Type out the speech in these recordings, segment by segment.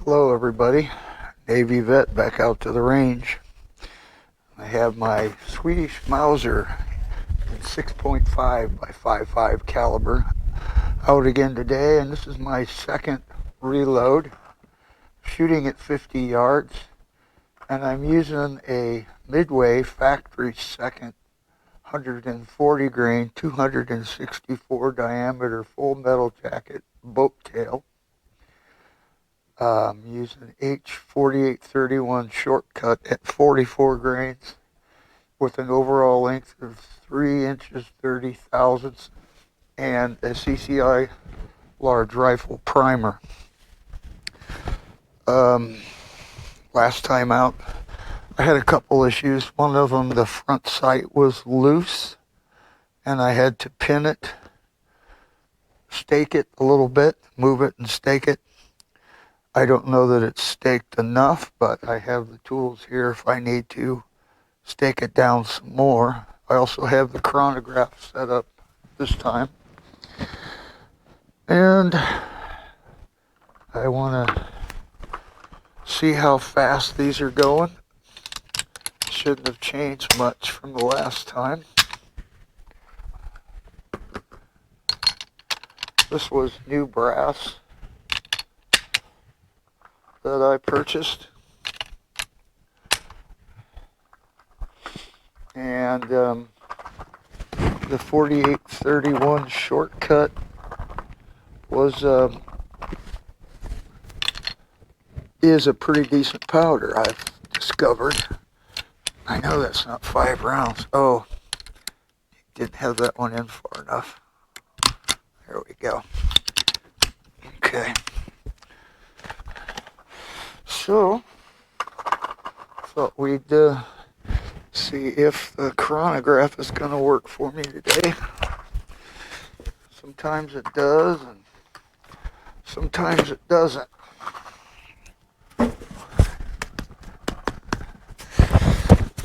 Hello everybody, Navy vet back out to the range. I have my Swedish Mauser in 6.5 by 5.5 caliber out again today, and this is my second reload, shooting at 50 yards, and I'm using a Midway factory second 140 grain, 264 diameter full metal jacket boat tail. Using H4831 shortcut at 44 grains with an overall length of 3 inches 30 thousandths and a CCI large rifle primer. Last time out I had a couple issues. One of them, the front sight was loose and I had to pin it, stake it a little bit, move it and stake it. I don't know that it's staked enough, but I have the tools here if I need to stake it down some more. I also have the chronograph set up this time. And I want to see how fast these are going. Shouldn't have changed much from the last time. This was new brass that I purchased, and the 4831 shortcut was is a pretty decent powder, I've discovered. I know that's not 5 rounds. Oh, didn't have that one in far enough. There we go. Okay. So, thought we'd see if the chronograph is going to work for me today. Sometimes it does, and sometimes it doesn't.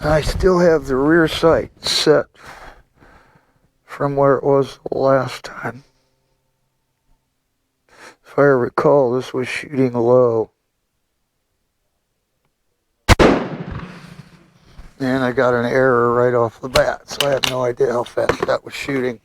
I still have the rear sight set from where it was the last time. If I recall, this was shooting low. And I got an error right off the bat, so I have no idea how fast that was shooting.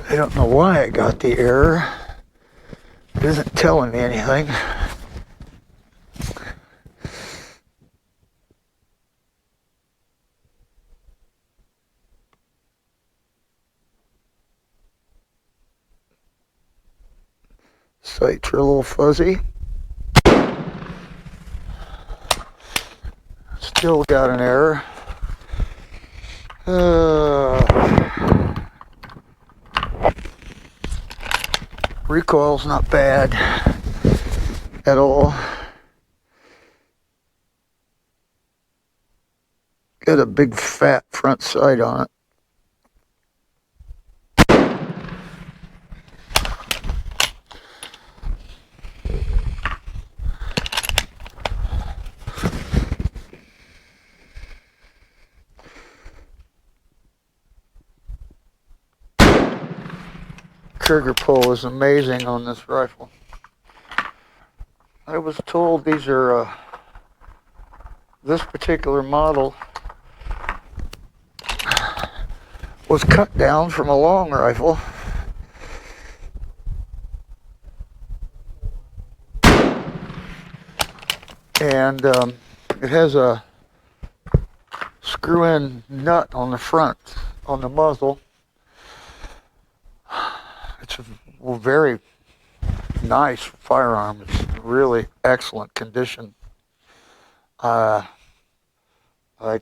I don't know why I got the error. It isn't telling me anything. Sights are a little fuzzy. Still got an error. Recoil's not bad at all. Got a big fat front sight on it. Trigger pull is amazing on this rifle. I was told these are this particular model was cut down from a long rifle. And it has a screw-in nut on the front, on the muzzle. It's a very nice firearm. It's really excellent condition. I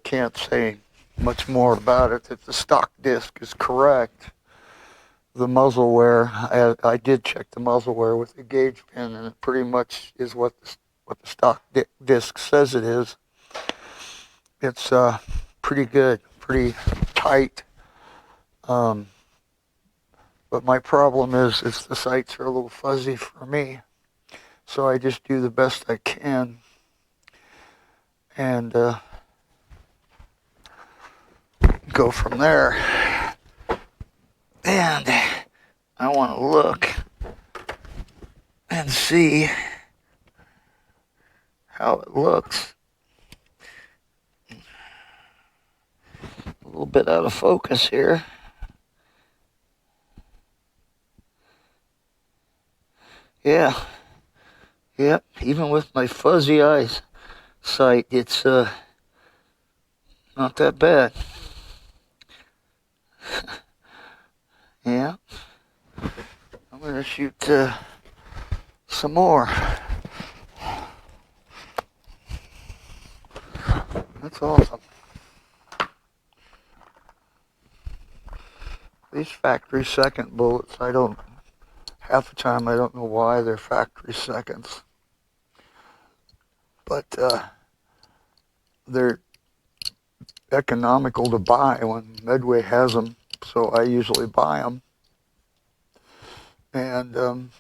can't say much more about it. If the stock disc is correct, the muzzle wear, I did check the muzzle wear with the gauge pin, and it pretty much is what the stock disc says it is. It's pretty good, pretty tight. But my problem is the sights are a little fuzzy for me, so I just do the best I can, and go from there. And I want to look and see how it looks. A little bit out of focus here. Yeah, yep. Even with my fuzzy eyes sight, it's not that bad. Yeah, I'm gonna shoot some more. That's awesome. These factory second bullets, half the time I don't know why they're factory seconds. But they're economical to buy when Medway has them, so I usually buy them. And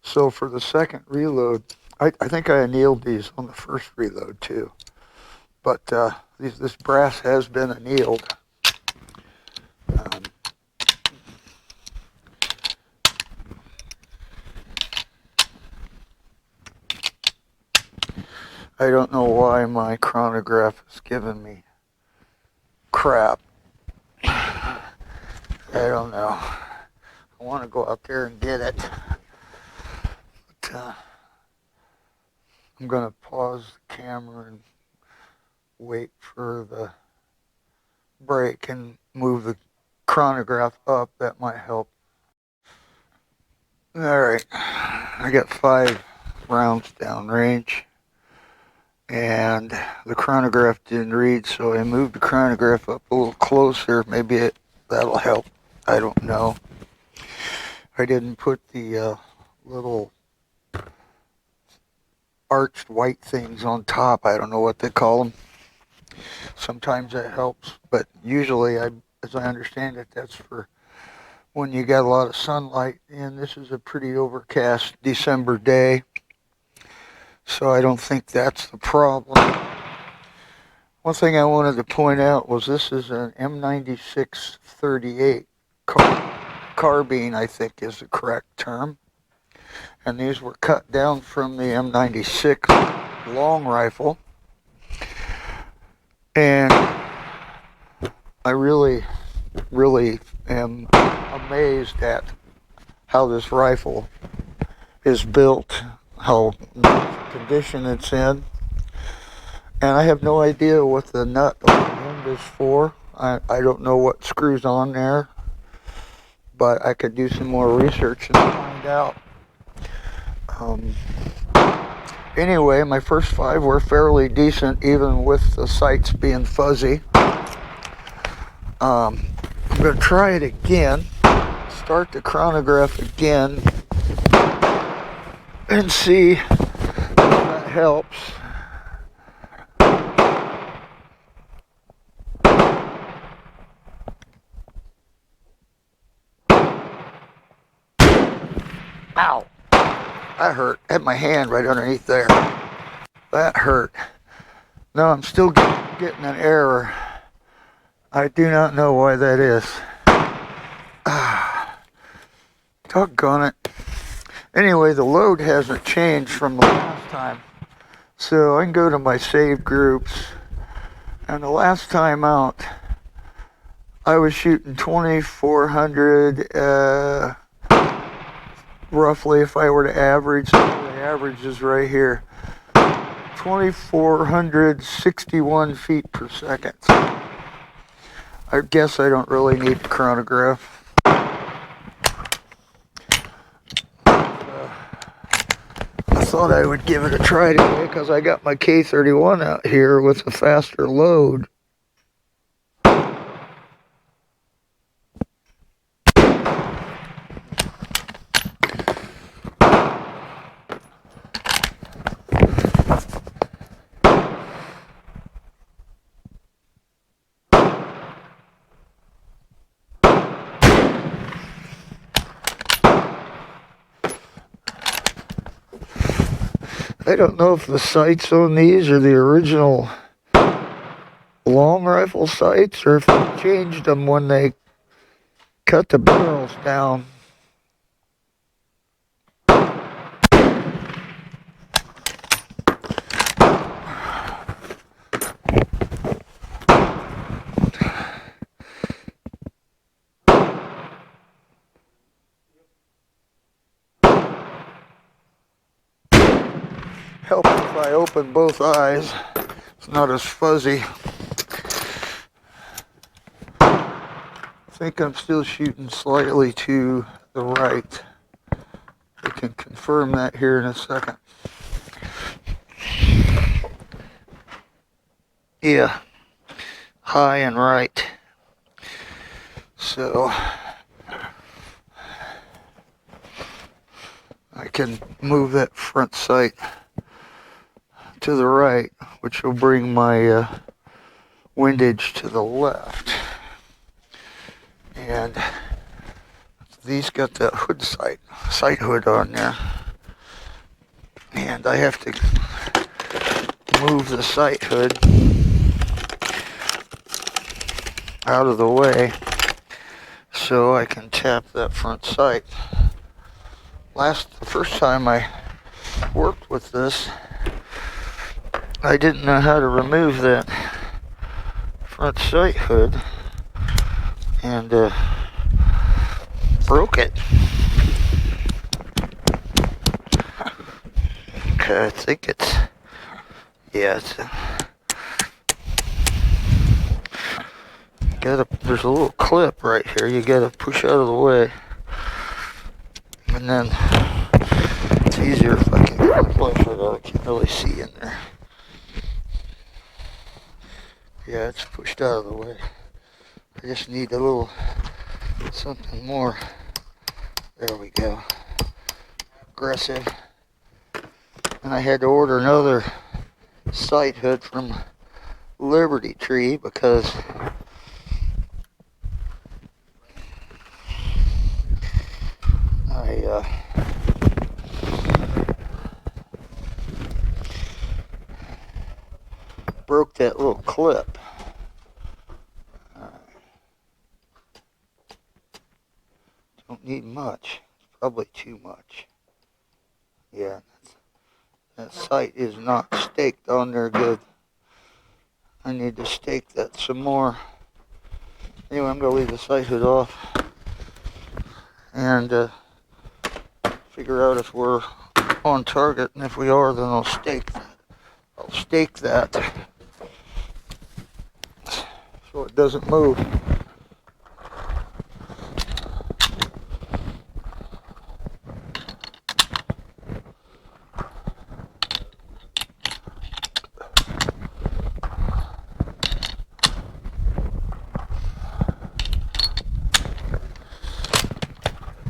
so for the second reload, I think I annealed these on the first reload too. But this brass has been annealed. I don't know why my chronograph is giving me crap. I don't know. I want to go out there and get it. But I'm going to pause the camera and wait for the break and move the chronograph up. That might help. Alright, I got 5 rounds downrange, and the chronograph didn't read, so I moved the chronograph up a little closer. Maybe that'll help. I don't know. I didn't put the little arched white things on top. I don't know what they call them. Sometimes that helps, but usually, as I understand it, that's for when you got a lot of sunlight, and this is a pretty overcast December day, so I don't think that's the problem. One thing I wanted to point out was this is an M96 38 carbine, I think is the correct term, and these were cut down from the M96 long rifle, and I really am amazed at how this rifle is built, how nice condition it's in, and I have no idea what the nut on the end is for. I don't know what screws on there, but I could do some more research and find out. Anyway, my first 5 were fairly decent, even with the sights being fuzzy. I'm going to try it again, start the chronograph again, and see if that helps. Ow! That hurt. I had my hand right underneath there. That hurt. No, I'm still getting an error. I do not know why that is. Doggone it. Anyway, the load hasn't changed from the last time. So I can go to my saved groups. And the last time out, I was shooting 2,400, roughly, if I were to average. So the average is right here. 2,461 feet per second. I guess I don't really need the chronograph. I thought I would give it a try today because I got my K31 out here with a faster load. I don't know if the sights on these are the original long rifle sights or if they changed them when they cut the barrels down. help if I open both eyes. It's not as fuzzy. I think I'm still shooting slightly to the right. I can confirm that here in a second. Yeah, high and right. So I can move that front sight to the right, which will bring my windage to the left. And these got that hood sight hood on there. And I have to move the sight hood out of the way so I can tap that front sight. The first time I worked with this, I didn't know how to remove that front sight hood and broke it. Okay, I think it's there's a little clip right here you gotta push out of the way, and then it's easier if I can get closer. I can't really see in there. Yeah, it's pushed out of the way. I just need a little something more. There we go. Aggressive. And I had to order another sight hood from Liberty Tree because I broke that little clip. Don't need much. It's probably too much. Yeah, that sight is not staked on there good. I need to stake that some more. Anyway, I'm going to leave the sight hood off and figure out if we're on target, and if we are, then I'll stake that so it doesn't move.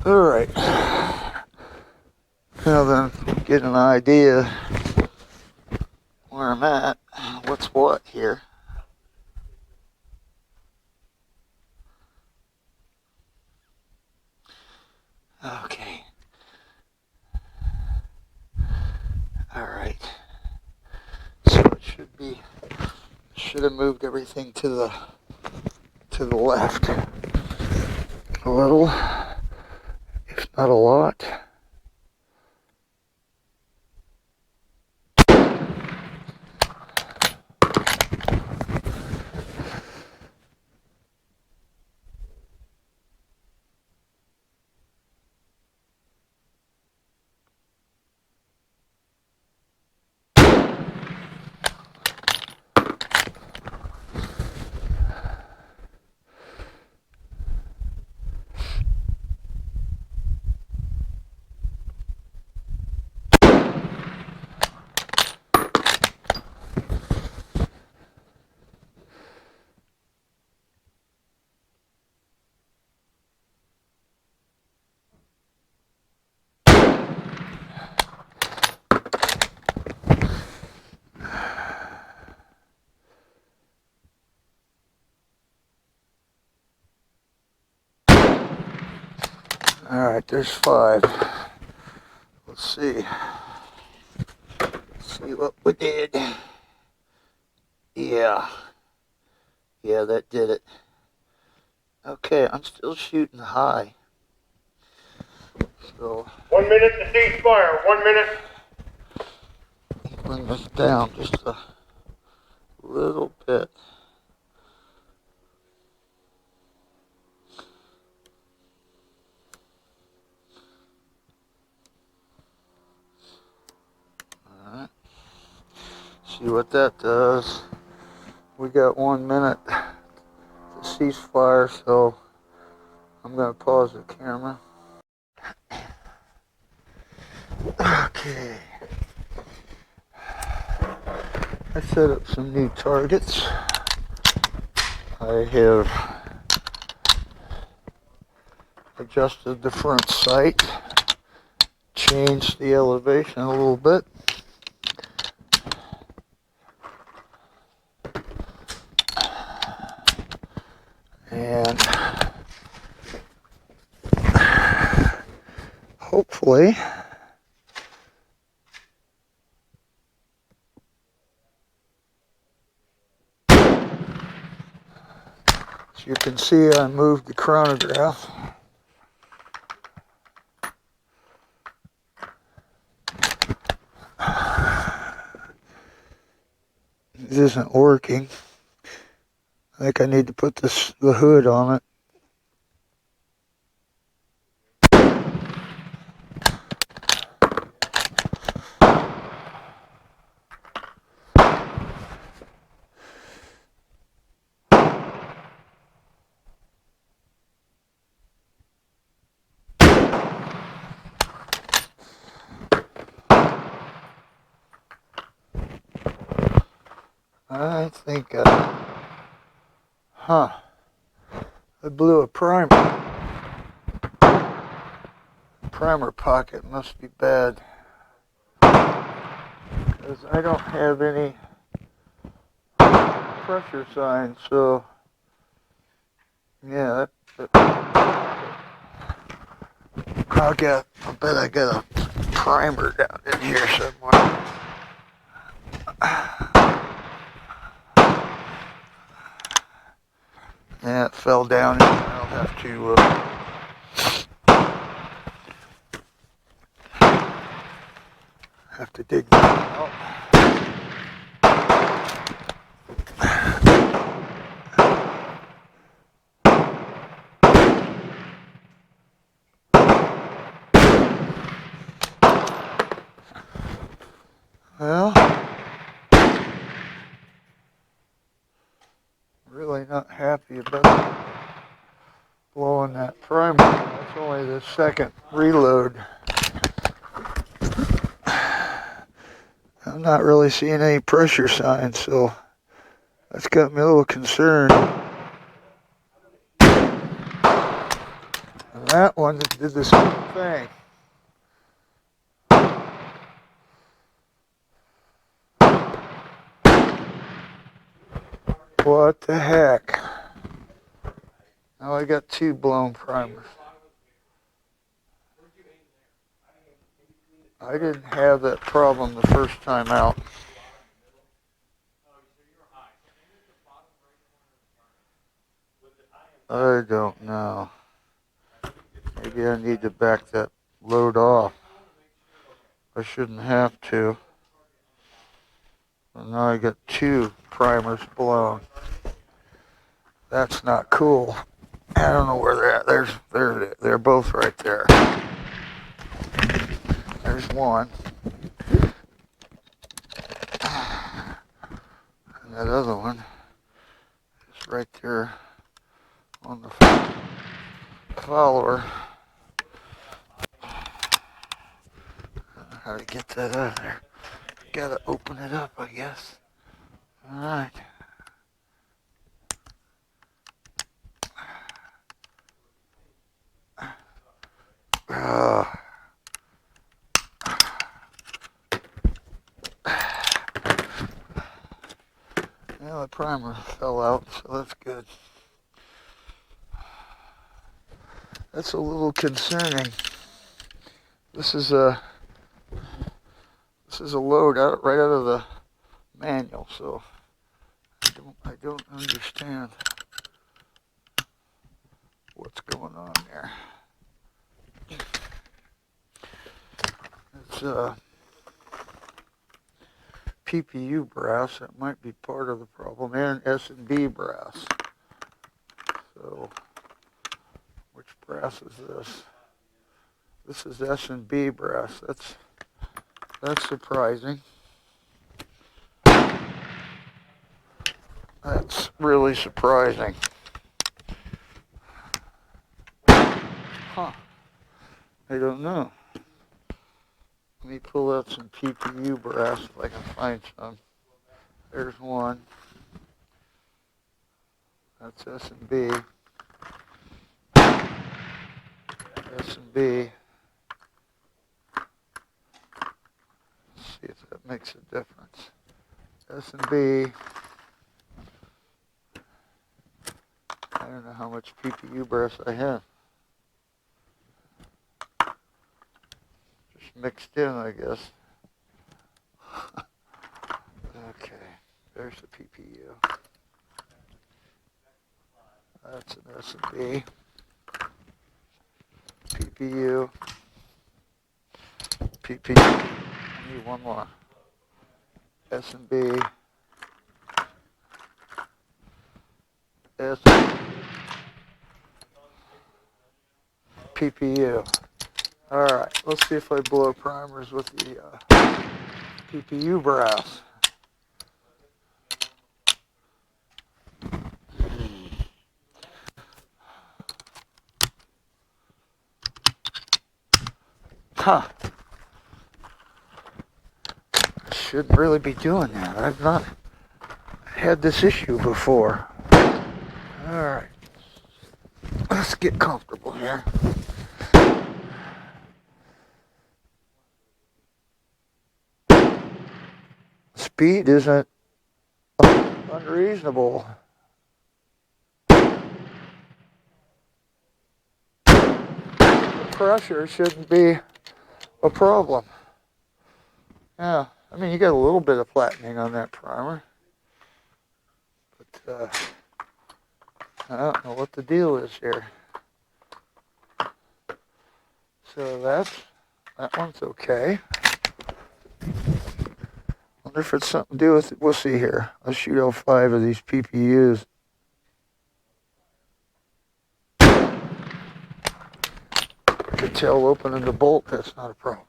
Alright, now then, get an idea where I'm at, what's what here. Okay. Alright. So it should have moved everything to the left a little, if not a lot. Alright, there's 5. Let's see. See what we did. Yeah, that did it. Okay, I'm still shooting high. So 1 minute to ceasefire. 1 minute. Bring this down just a little bit. Alright. See what that does. We got 1 minute to ceasefire, so I'm going to pause the camera. Okay. I set up some new targets. I have adjusted the front sight, changed the elevation a little bit. And hopefully as you can see, I moved the chronograph. It isn't working. I think I need to put the hood on it. I think, I blew a primer. Primer pocket must be bad, because I don't have any pressure signs, so yeah, I bet I got a primer down in here somewhere. Yeah, it fell down. I'll have to dig that out. Well, really not happy about blowing that primer. That's only the second reload. I'm not really seeing any pressure signs, so that's got me a little concerned. And that one did the same thing. What the heck? Now I got 2 blown primers. I didn't have that problem the first time out. I don't know. Maybe I need to back that load off. I shouldn't have to. And now I got 2 primers blown. That's not cool. I don't know where they're at. They're both right there. There's one. And that other one is right there on the follower. How to get that out of there? Gotta open it up, I guess. All right. Well, the primer fell out, so that's good. That's a little concerning. This is a load right out of the manual, so I don't understand what's going on there. It's PPU brass. That might be part of the problem, and S&B brass. So, which brass is this? This is S&B brass. That's surprising. That's really surprising. Huh. I don't know. Let me pull out some PPU brass if I can find some. There's one. That's S&B. S&B. Let's see if that makes a difference. S&B. I don't know how much PPU brass I have. Just mixed in, I guess. Okay, there's the PPU. That's an S&B. PPU. PPU. I need one more. S&B. S. PPU. All right, let's see if I blow primers with the PPU brass. Huh. I shouldn't really be doing that. I've not had this issue before. All right. Let's get comfortable here. Speed isn't unreasonable. The pressure shouldn't be a problem. Yeah, I mean, you got a little bit of flattening on that primer. But I don't know what the deal is here. So that one's okay. Wonder if it's something to do with it. We'll see here. Let's shoot all 5 of these PPUs. I can tell opening the bolt, that's not a problem.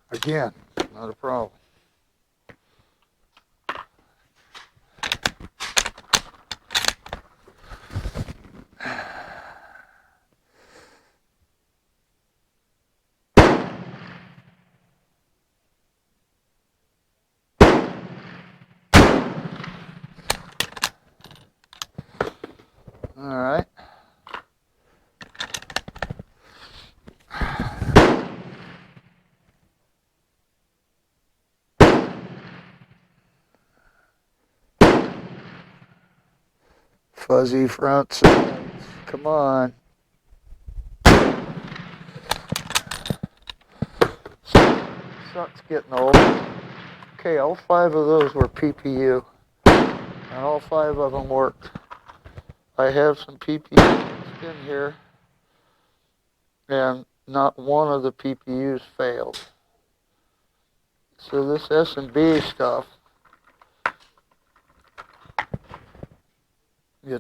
Again, not a problem. All right. Fuzzy front sides. Come on. Sucks getting old. Okay, all 5 of those were PPU. And all 5 of them worked. I have some PPU mixed in here. And not one of the PPUs failed. So this S&B stuff, the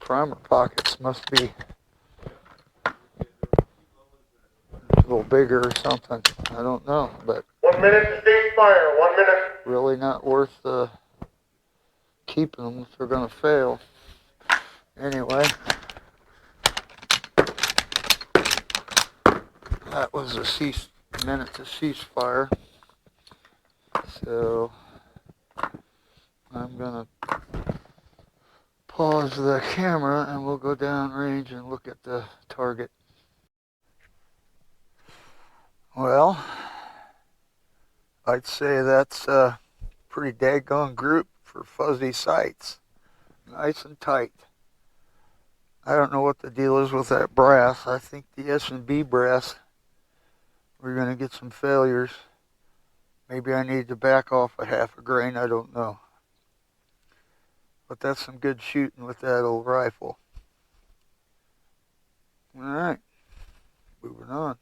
primer pockets must be a little bigger or something. I don't know, but 1 minute to cease fire. 1 minute. really not worth keeping them if they're going to fail. Anyway, that was a minute to ceasefire. So I'm going to pause the camera and we'll go down range and look at the target. Well, I'd say that's a pretty daggone group for fuzzy sights. Nice and tight. I don't know what the deal is with that brass. I think the S&B brass, we're going to get some failures. Maybe I need to back off a half a grain. I don't know. But that's some good shooting with that old rifle. All right. Moving on.